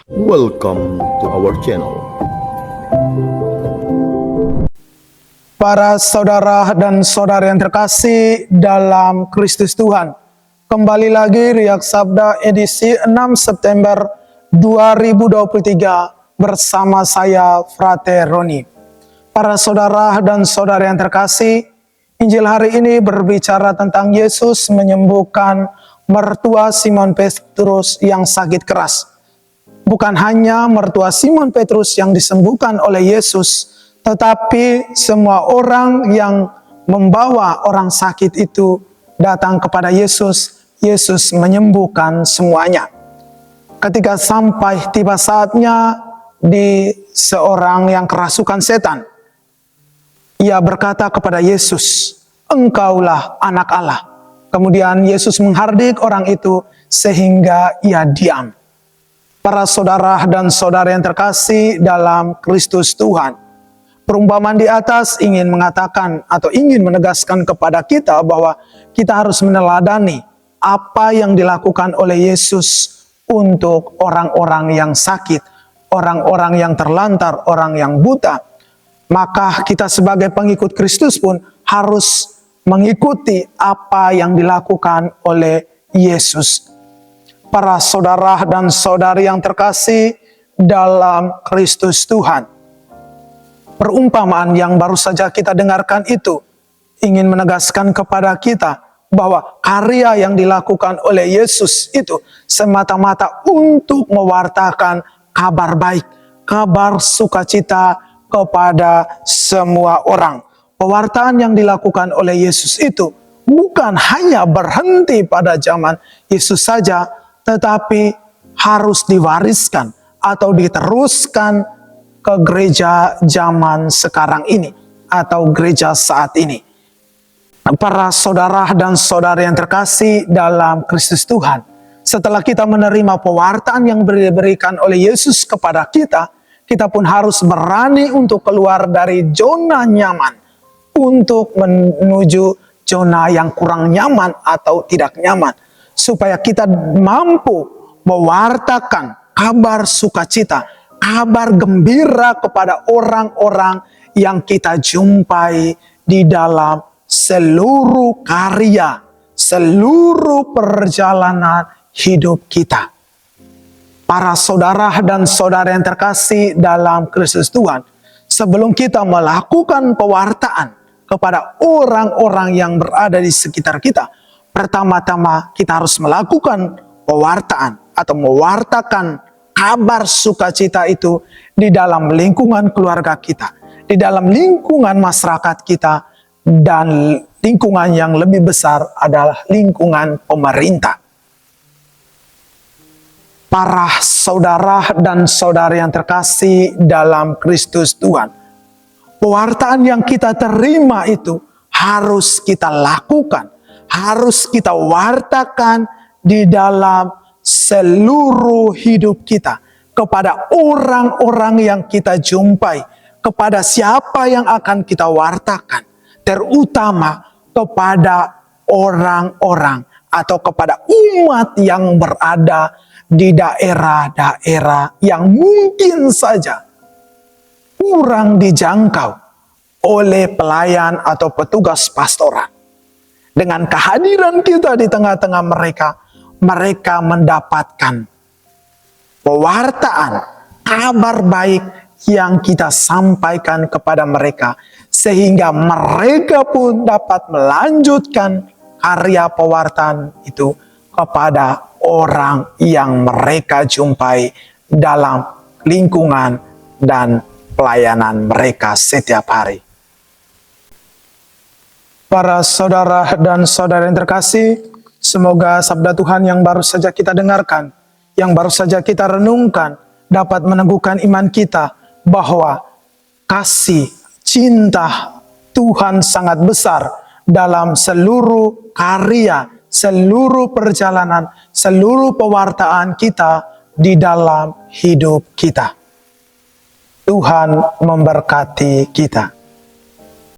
Welcome to our channel. Para saudara dan saudari yang terkasih dalam Kristus Tuhan, kembali lagi Riak Sabda edisi 6 September 2023 bersama saya Frater Roni. Para saudara dan saudari yang terkasih, Injil hari ini berbicara tentang Yesus menyembuhkan mertua Simon Petrus yang sakit keras. Bukan hanya mertua Simon Petrus yang disembuhkan oleh Yesus, tetapi semua orang yang membawa orang sakit itu datang kepada Yesus. Yesus menyembuhkan semuanya. Ketika sampai tiba saatnya di seorang yang kerasukan setan, ia berkata kepada Yesus, "Engkaulah anak Allah." Kemudian Yesus menghardik orang itu sehingga ia diam. Para saudara dan saudara yang terkasih dalam Kristus Tuhan, perumpamaan di atas ingin mengatakan atau ingin menegaskan kepada kita bahwa kita harus meneladani apa yang dilakukan oleh Yesus untuk orang-orang yang sakit, orang-orang yang terlantar, orang yang buta. Maka kita sebagai pengikut Kristus pun harus mengikuti apa yang dilakukan oleh Yesus. Para saudara dan saudari yang terkasih dalam Kristus Tuhan, perumpamaan yang baru saja kita dengarkan itu ingin menegaskan kepada kita bahwa karya yang dilakukan oleh Yesus itu semata-mata untuk mewartakan kabar baik, kabar sukacita kepada semua orang. Pewartaan yang dilakukan oleh Yesus itu bukan hanya berhenti pada zaman Yesus saja, tetapi harus diwariskan atau diteruskan ke gereja zaman sekarang ini atau gereja saat ini. Para saudara dan saudari yang terkasih dalam Kristus Tuhan, setelah kita menerima pewartaan yang diberikan oleh Yesus kepada kita, kita pun harus berani untuk keluar dari zona nyaman untuk menuju zona yang kurang nyaman atau tidak nyaman, supaya kita mampu mewartakan kabar sukacita, kabar gembira kepada orang-orang yang kita jumpai di dalam seluruh karya, seluruh perjalanan hidup kita. Para saudara dan saudara yang terkasih dalam Kristus Tuhan, sebelum kita melakukan pewartaan kepada orang-orang yang berada di sekitar kita, pertama-tama kita harus melakukan pewartaan atau mewartakan kabar sukacita itu di dalam lingkungan keluarga kita, di dalam lingkungan masyarakat kita, dan lingkungan yang lebih besar adalah lingkungan pemerintah. Para saudara dan saudari yang terkasih dalam Kristus Tuhan, pewartaan yang kita terima itu harus kita lakukan, harus kita wartakan di dalam seluruh hidup kita kepada orang-orang yang kita jumpai, kepada siapa yang akan kita wartakan, terutama kepada orang-orang atau kepada umat yang berada di daerah-daerah yang mungkin saja kurang dijangkau oleh pelayan atau petugas pastoral. Dengan kehadiran kita di tengah-tengah mereka, mereka mendapatkan pewartaan, kabar baik yang kita sampaikan kepada mereka, sehingga mereka pun dapat melanjutkan karya pewartaan itu kepada orang yang mereka jumpai dalam lingkungan dan pelayanan mereka setiap hari. Para saudara dan saudara yang terkasih, semoga sabda Tuhan yang baru saja kita dengarkan, yang baru saja kita renungkan, dapat meneguhkan iman kita bahwa kasih, cinta Tuhan sangat besar dalam seluruh karya, seluruh perjalanan, seluruh pewartaan kita di dalam hidup kita. Tuhan memberkati kita.